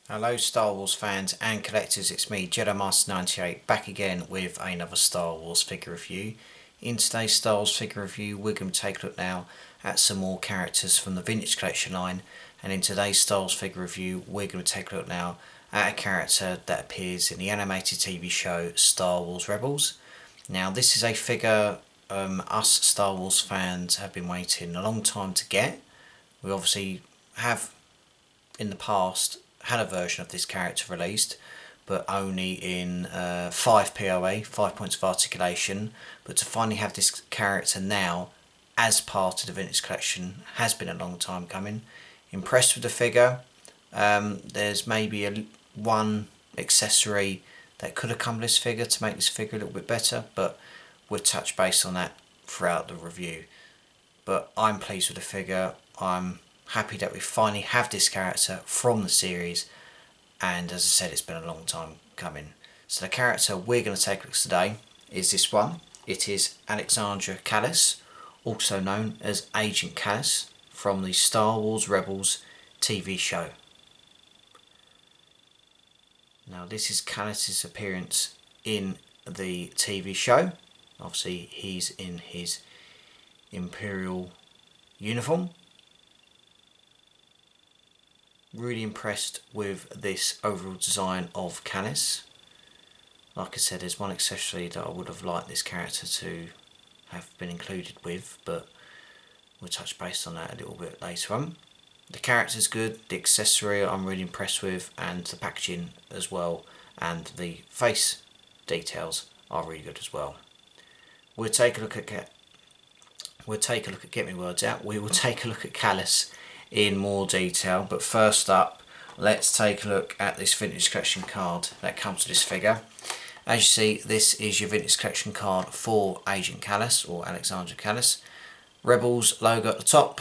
Hello Star Wars fans and collectors, it's me Jedi Master 98 back again with another Star Wars figure review. In today's Star Wars figure review we're going to take a look now at some more characters from the Vintage Collection line, and in today's Star Wars figure review we're going to take a look now at a character that appears in the animated TV show Star Wars Rebels. Now this is a figure us Star Wars fans have been waiting a long time to get. We obviously have in the past had a version of this character released, but only in 5 POA, 5 points of articulation. But to finally have this character now as part of the Vintage Collection has been a long time coming. Impressed with the figure. There's maybe one accessory that could have come with this figure to make this figure a little bit better, but we'll touch base on that throughout the review. But I'm pleased with the figure. I'm happy that we finally have this character from the series, and as I said, it's been a long time coming. So the character we're going to take a look at today is this one. It is Alexsandr Kallus, also known as Agent Kallus, from the Star Wars Rebels TV show. Now this is Kallus's appearance in the TV show. Obviously he's in his Imperial uniform. Really impressed with this overall design of Kallus. Like I said, there's one accessory that I would have liked this character to have been included with, but we'll touch base on that a little bit later on. The character's good, the accessory I'm really impressed with, and the packaging as well, and the face details are really good as well. We'll take a look at get me words out. We will take a look at Kallus in more detail, but first up let's take a look at this Vintage Collection card that comes with this figure. As you see, this is your Vintage Collection card for Agent Kallus, or Alexsandr Kallus. Rebels logo at the top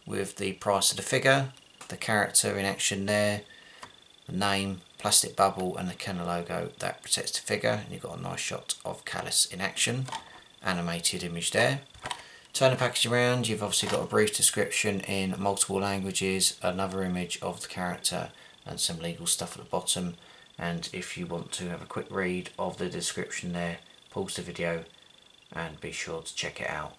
with the price of the figure, the character in action there, the name, plastic bubble and the Kenner logo that protects the figure, and you've got a nice shot of Kallus in action, animated image there. Turn the package around, you've obviously got a brief description in multiple languages, another image of the character and some legal stuff at the bottom, and if you want to have a quick read of the description there, pause the video and be sure to check it out.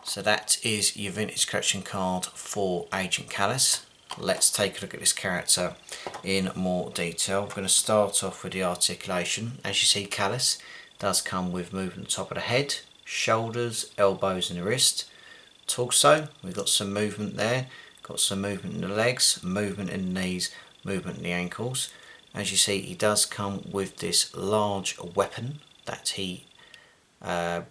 So that is your Vintage Collection card for Agent Kallus. Let's take a look at this character in more detail. We're going to start off with the articulation. As you see, Kallus does come with movement at the top of the head, shoulders, elbows and the wrist. Torso, we've got some movement there, got some movement in the legs, movement in the knees, movement in the ankles. As you see, he does come with this large weapon that he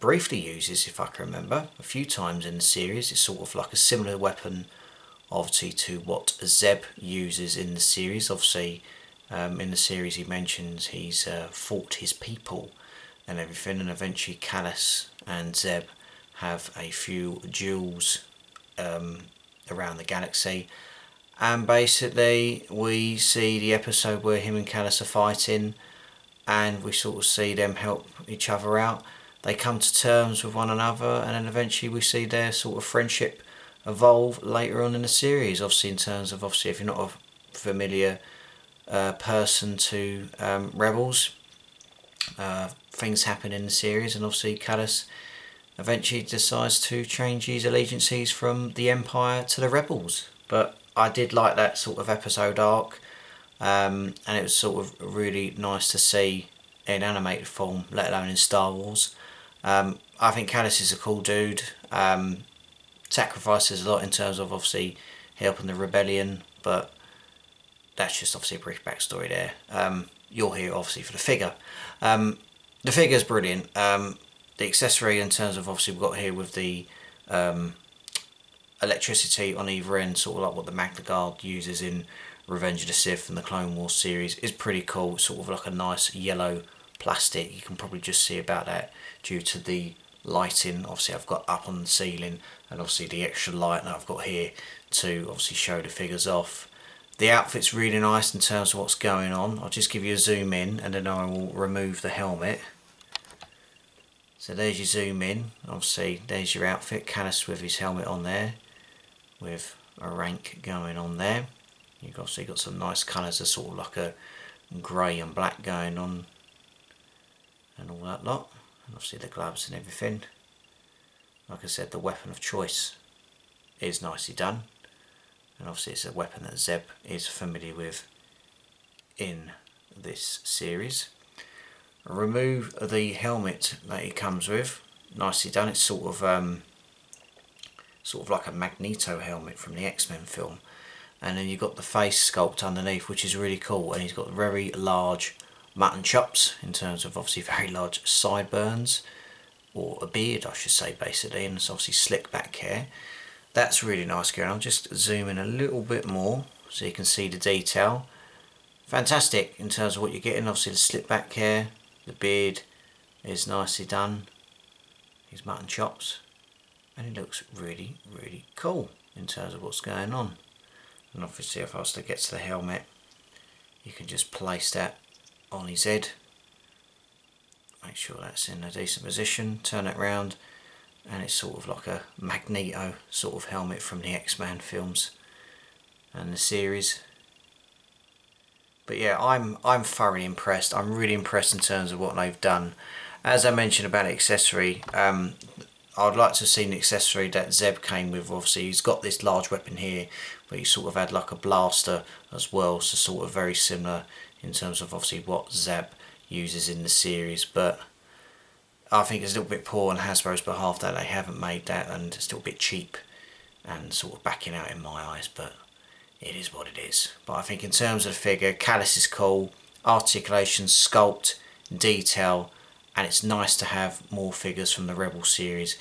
briefly uses, if I can remember, a few times in the series. It's sort of like a similar weapon obviously to what Zeb uses in the series. Obviously in the series he mentions he's fought his people and everything, and eventually Kallus and Zeb have a few duels around the galaxy, and basically we see the episode where him and Kallus are fighting and we sort of see them help each other out. They come to terms with one another, and then eventually we see their sort of friendship evolve later on in the series. Obviously in terms of, obviously if you're not a familiar person to Rebels, things happen in the series, and obviously Kallus eventually decides to change his allegiances from the Empire to the Rebels. But I did like that sort of episode arc, and it was sort of really nice to see in animated form, let alone in Star Wars. I think Kallus is a cool dude. Sacrifices a lot in terms of obviously helping the rebellion, but that's just obviously a brief backstory there. You're here obviously for the figure. The figure's brilliant. The accessory in terms of, obviously we've got here with the electricity on either end, sort of like what the Magna Guard uses in Revenge of the Sith and the Clone Wars series, is pretty cool. It's sort of like a nice yellow plastic. You can probably just see about that due to the lighting obviously I've got up on the ceiling, and obviously the extra light that I've got here to obviously show the figures off. The outfit's really nice in terms of what's going on. I'll just give you a zoom in and then I will remove the helmet. So there's your zoom in, obviously there's your outfit, Kallus with his helmet on there. with a rank going on there. You've obviously got some nice colours, a sort of like a grey and black going on and all that lot, and obviously the gloves and everything. Like I said, the weapon of choice is nicely done, and obviously it's a weapon that Zeb is familiar with in this series. Remove the helmet that he comes with, nicely done. It's sort of like a Magneto helmet from the X-Men film, and then you've got the face sculpt underneath, which is really cool, and he's got very large mutton chops in terms of obviously very large sideburns, or a beard I should say basically, and it's obviously slick back hair. That's really nice gear, and I'll just zoom in a little bit more so you can see the detail. Fantastic in terms of what you're getting. Obviously the slick back hair, the beard is nicely done, his mutton chops, and it looks really cool in terms of what's going on. And obviously if I was to get to the helmet, you can just place that on his head, make sure that's in a decent position, turn it round, and it's sort of like a Magneto sort of helmet from the X-Men films and the series. But yeah, I'm thoroughly impressed. I'm really impressed in terms of what they've done. As I mentioned about the accessory, I'd like to have seen the accessory that Zeb came with. Obviously he's got this large weapon here, but he sort of had like a blaster as well, so sort of very similar in terms of obviously what Zeb uses in the series. But I think it's a little bit poor on Hasbro's behalf that they haven't made that, and it's still a bit cheap and sort of backing out in my eyes, but it is what it is. But I think in terms of the figure, Kallus is cool, articulation, sculpt, detail, and it's nice to have more figures from the Rebel series.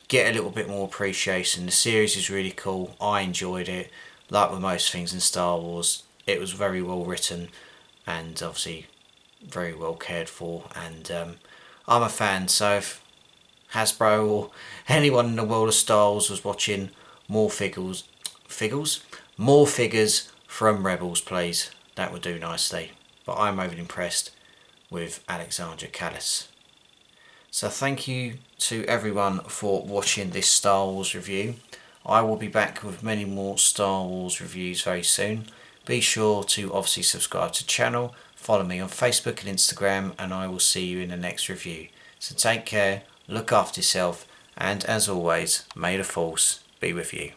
Get a little bit more appreciation. The series is really cool. I enjoyed it. Like with most things in Star Wars, it was very well written and obviously very well cared for, and I'm a fan. So if Hasbro or anyone in the world of Star Wars was watching, more figures from Rebels please, that would do nicely. But I'm overly impressed with Alexsandr Kallus. So thank you to everyone for watching this Star Wars review. I will be back with many more Star Wars reviews very soon. Be sure to obviously subscribe to the channel, follow me on Facebook and Instagram, and I will see you in the next review. So take care, look after yourself, and as always, may the Force be with you.